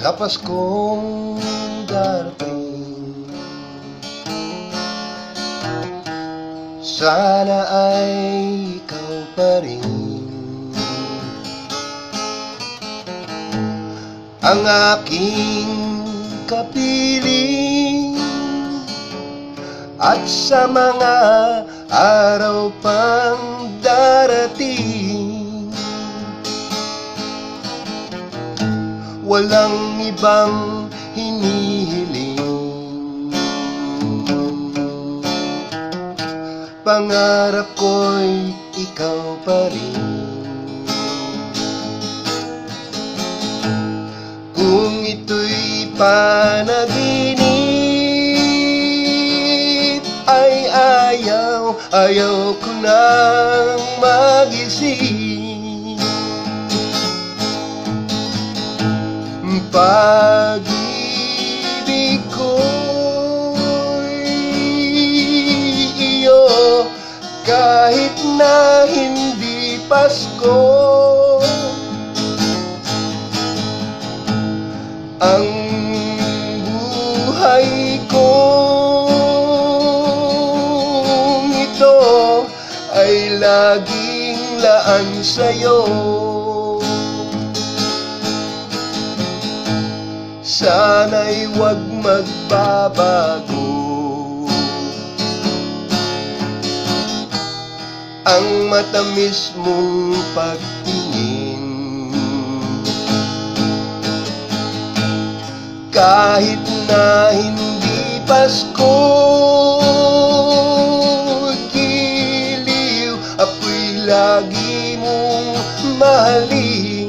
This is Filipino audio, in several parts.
Sa Paskong darating, sana ay ikaw pa rin ang aking kapiling. At sa mga araw pang darating, walang ibang hinihiling. Pangarap ko'y ikaw pa rin. Kung ito'y panaginip, ay ayaw ko nang magising. Pag-ibig ko'y iyo, kahit na hindi Pasko. Ang buhay kong ito ay laging laan sa'yo. Sana'y huwag magbabago ang matamis mong pagtingin. Kahit na hindi Pasko, giliw, ako'y lagi mong mahalin.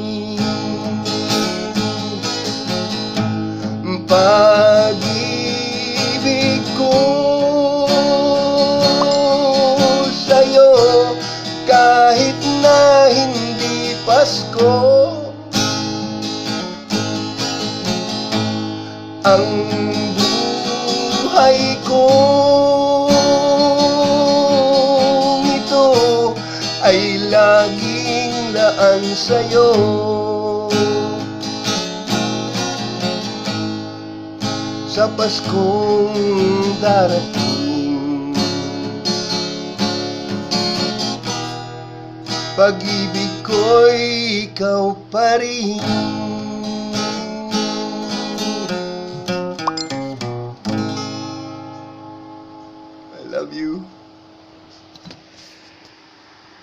Pag-ibig ko sa'yo, kahit na hindi Pasko. Ang buhay kong ito ay laging laan sa'yo. Sa Paskong darating, pag-ibig ko'y ikaw pa rin.